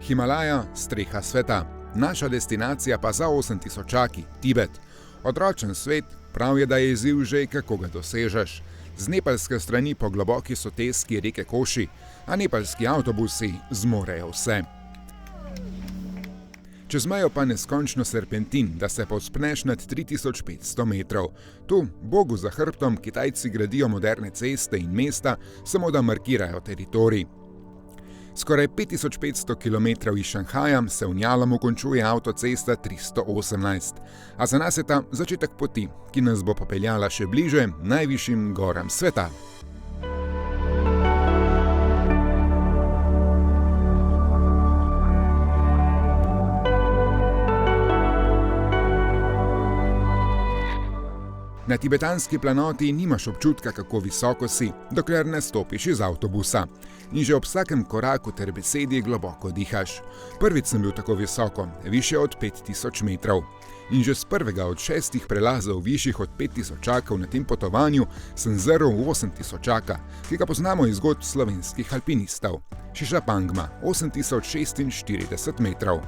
Himalaja, streha sveta. Naša destinacija pa za 8000-čaki, Tibet. Odročen svet, prav je, da je izziv že, kako ga dosežeš. Z nepalske strani po globoki soteski reke Koši, a nepalski avtobusi zmorejo vse. Čez mejo pa neskončno serpentin, da se povzpneš nad 3500 metrov. Tu, Bogu za hrbtom, Kitajci gradijo moderne ceste in mesta, samo da markirajo teritorij. Skoraj 5500 km iz Šanghaja se v Njalamu končuje avtocesta 318, a za nas je ta začetek poti, ki nas bo popeljala še bliže najvišjim goram sveta. Na tibetanski planoti nimaš občutka, kako visoko si, dokler ne stopiš iz avtobusa. In že ob vsakem koraku ter besedi globoko dihaš. Prvič sem bil tako visoko, višje od 5000 metrov. In že z prvega od 6 prelazov višjih od 5000-čakov na tem potovanju sem zrl v 8000-čaka, ki ga poznamo iz zgodb slovenskih alpinistov. Shishapangma, 8046 metrov.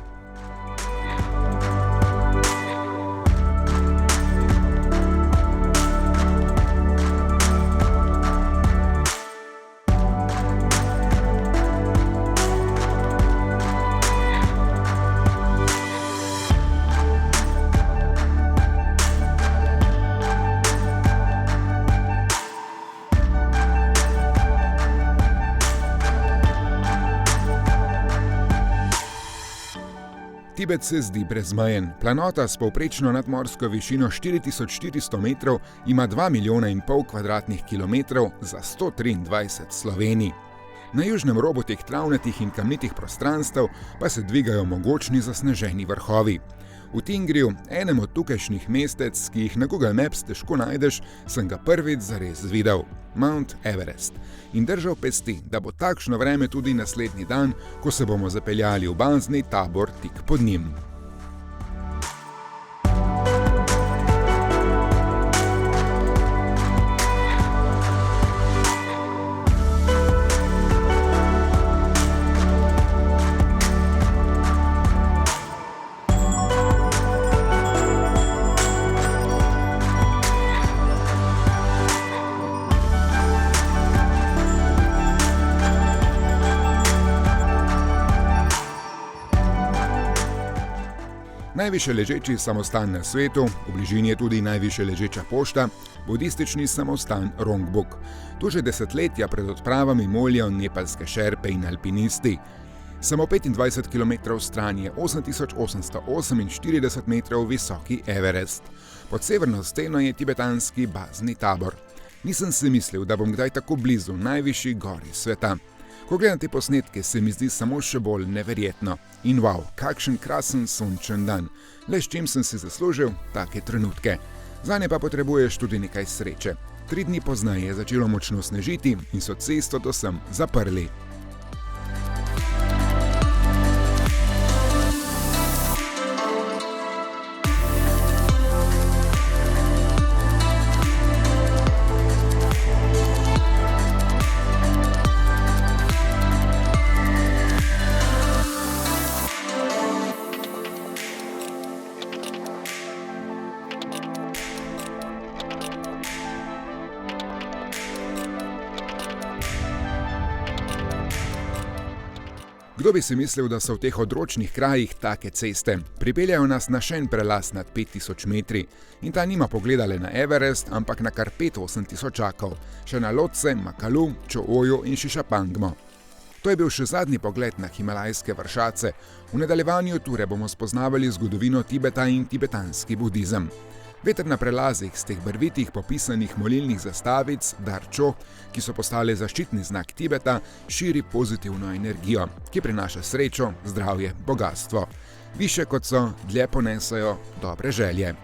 Tibet se zdi brezmejen. Planota s povprečno nadmorsko višino 4400 metrov ima 2,5 milijona kvadratnih kilometrov za 123 Slovenij. Na južnem robu teh travnatih in kamnitih prostranstev pa se dvigajo mogočni zasneženi vrhovi. V Tingriju, enem od tukajšnjih mestec, ki jih na Google Maps težko najdeš, sem ga prvič zares videl. Mount Everest. In držal pesti, da bo takšno vreme tudi naslednji dan, ko se bomo zapeljali v bazni tabor tik pod njim. Najvišje ležeči samostan na svetu, v bližini je tudi najvišje ležeča pošta, budistični samostan Rongbuk. Tu že desetletja pred odpravami molijo nepalske šerpe in alpinisti. Samo 25 km stran je 8848 metrov visoki Everest. Pod severno steno je tibetanski bazni tabor. Nisem si mislil, da bom kdaj tako blizu najvišji gori sveta. Ko gledam te posnetke, se mi zdi samo še bolj neverjetno. In wow, kakšen krasen sončen dan. Le s čim sem si zaslužil take trenutke. Zanje pa potrebuješ tudi nekaj sreče. 3 dni pozneje je začelo močno snežiti in so cesto do sem zaprli. Kdo bi si mislil, da so v teh odročnih krajih take ceste? Pripeljajo nas na še en prelaz nad 5000 metri. In ta nima pogleda le na Everest, ampak na kar 5 8000-čakov. Še na Lotse, Makalu, Cho-Oju in Shishapangmo. To je bil še zadnji pogled na himalajske vršace. V nadaljevanju ture bomo spoznavali zgodovino Tibeta in tibetanski budizem. Veter na prelazih z teh barvitih popisanih molilnih zastavic, Dar-Cho, ki so postale zaščitni znak Tibeta, širi pozitivno energijo, ki prinaša srečo, zdravje, bogastvo. Višje kot so, dlje ponesajo dobre želje.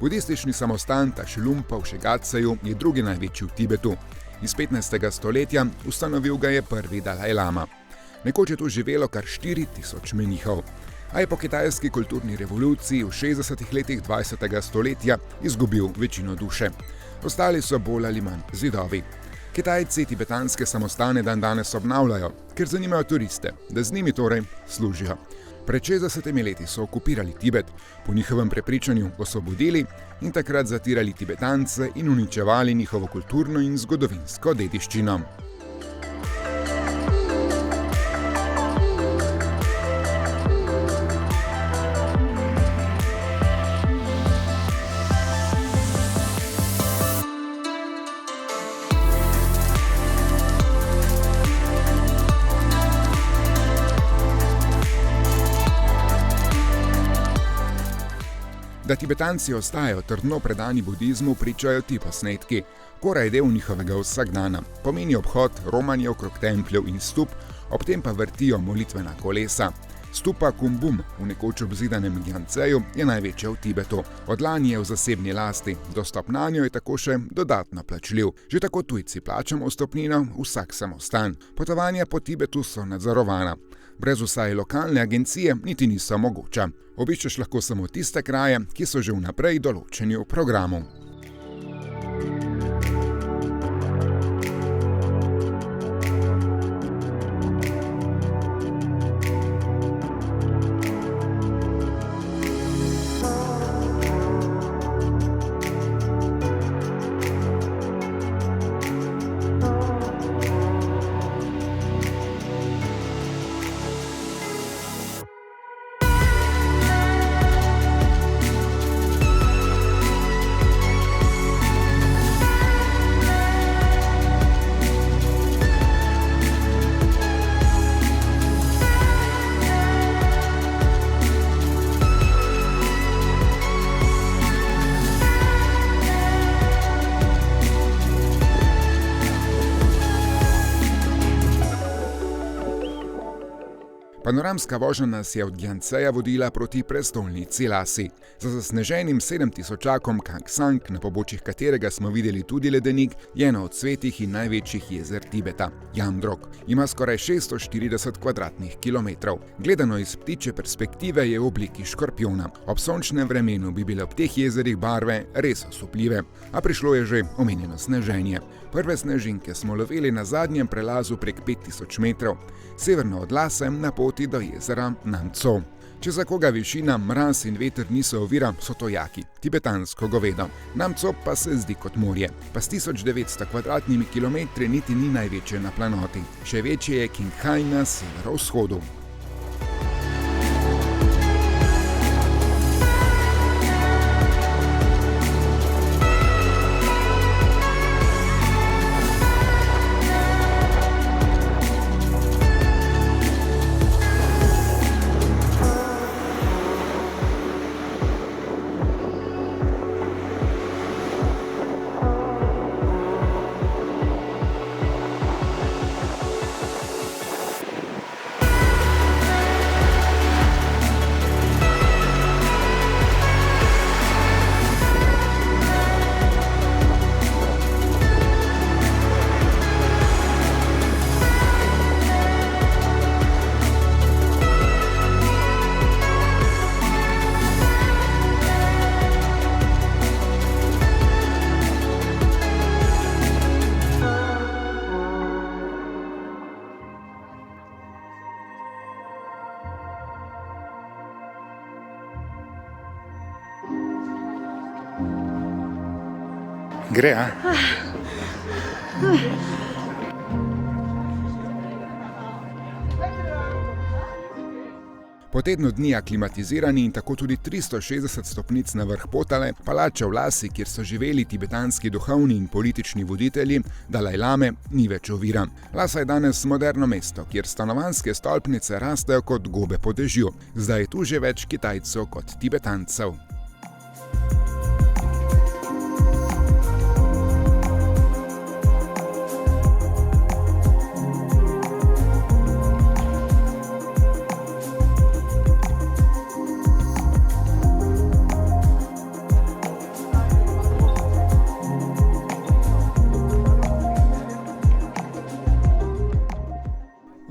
Budistični samostan Tashilhunpo v Shigatseju je drugi največji v Tibetu. Iz 15. stoletja ustanovil ga je prvi Dalaj Lama. Nekoč je tu živelo kar 4000 menihov. a je po kitajski kulturni revoluciji v 60. letih 20. stoletja izgubil večino duše. Ostali so bolj ali manj zidovi. Kitajci tibetanske samostane dandanes obnavljajo, ker zanimajo turiste, da z njimi torej služijo. Pred 60 leti so okupirali Tibet, po njihovem prepričanju osvobodili in takrat zatirali Tibetance in uničevali njihovo kulturno in zgodovinsko dediščino. Da Tibetanci ostajajo trdno predani budizmu, pričajo ti posnetki. Gora je del njihovega vsakdana, pomeni obhod, romanje okrog templjev in stup, ob tem pa vrtijo molitvena kolesa. Stupa Kumbum v nekoč obzidanem Gyantseju je največja v Tibetu. Od lani je v zasebni lasti, dostop nanjo je tako še dodatno plačljiv. Že tako tujci plačamo vstopnino vsak samostan. Potovanja po Tibetu so nadzorovana. Brez vsaj lokalne agencije niti niso mogoča. Obiščeš lahko samo tiste kraje, ki so že vnaprej določeni v programu. Panoramska vožnja nas je od Gyantseja vodila proti prestolnici Lhasi. Za zasneženim 7000-akom Khangsang, na pobočjih katerega smo videli tudi ledenik, je eno od svetih in največjih jezer Tibeta. Jamdrok ima skoraj 640 kvadratnih kilometrov. Gledano iz ptičje perspektive je v obliki škorpijona. Ob sončnem vremenu bi bile ob teh jezerih barve res osupljive, a prišlo je že omenjeno sneženje. Prve snežinke smo lovili na zadnjem prelazu prek 5000 metrov, severno od Lhase na poti do jezera Namtso. Če za koga višina, mraz in veter niso ovira, so to jaki, tibetansko govedo. Namtso pa se zdi kot morje, pa s 1900 kvadratnimi kilometri niti ni največje na planoti. Še večje je Qinghai na severovzhodu. Gre, a? Po tednu dni aklimatizirani in tako tudi 360 stopnic na vrh Potale, palača v Lhasi, kjer so živeli tibetanski duhovni in politični voditelji, Dalaj Lame, ni več ovira. Lhasa je danes moderno mesto, kjer stanovanjske stolpnice rastejo kot gobe po dežju. Zdaj je tu že več Kitajcev kot Tibetancev.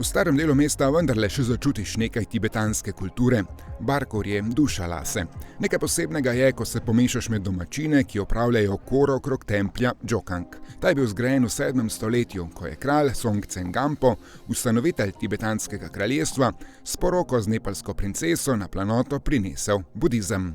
V starem delu mesta vendarle še začutiš nekaj tibetanske kulture. Barkor je duša lase. Nekaj posebnega je, ko se pomešaš med domačine, ki opravljajo koro okrog templja Džokang. Ta je bil zgrajen v 7. stoletju, ko je kralj Songtsen Gampo, ustanovitelj tibetanskega kraljestva, s poroko z nepalsko princeso na planoto prinesel budizem.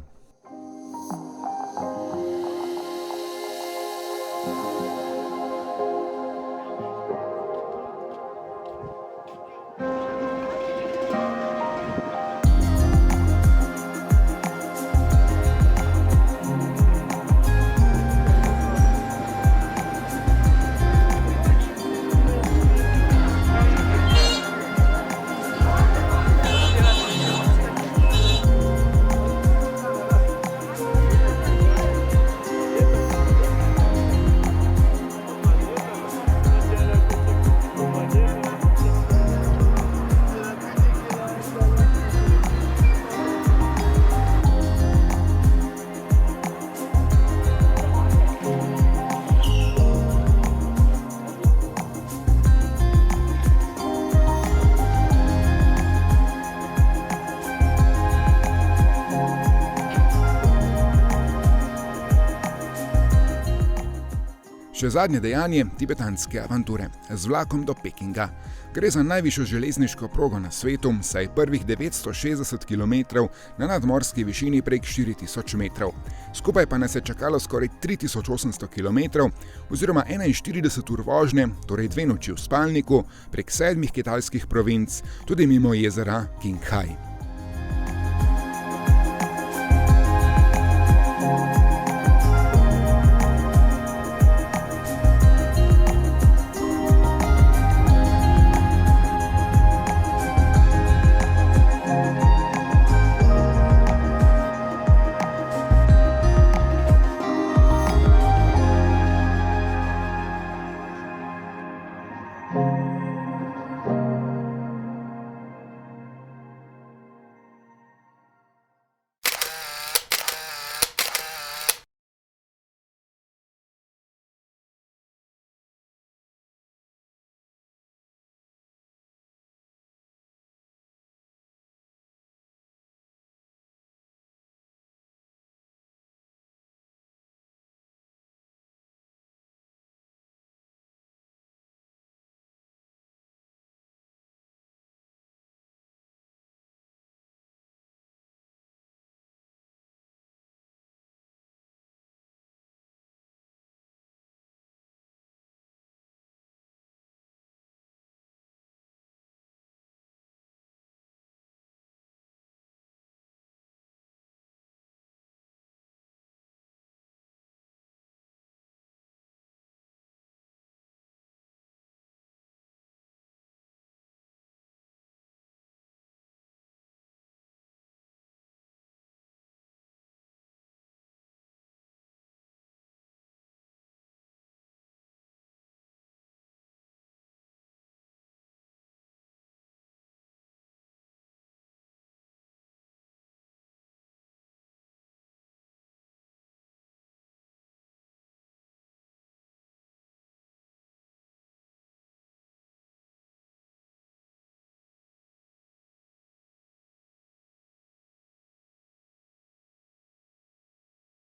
Še zadnje dejanje tibetanske avanture z vlakom do Pekinga. Gre za najvišjo železniško progo na svetu, saj prvih 960 km na nadmorski višini prek 4000 metrov. Skupaj pa nas je čakalo skoraj 3800 km oziroma 41 ur vožnje, torej 2 noči v spalniku, prek 7 kitajskih provinc, tudi mimo jezera Qinghai.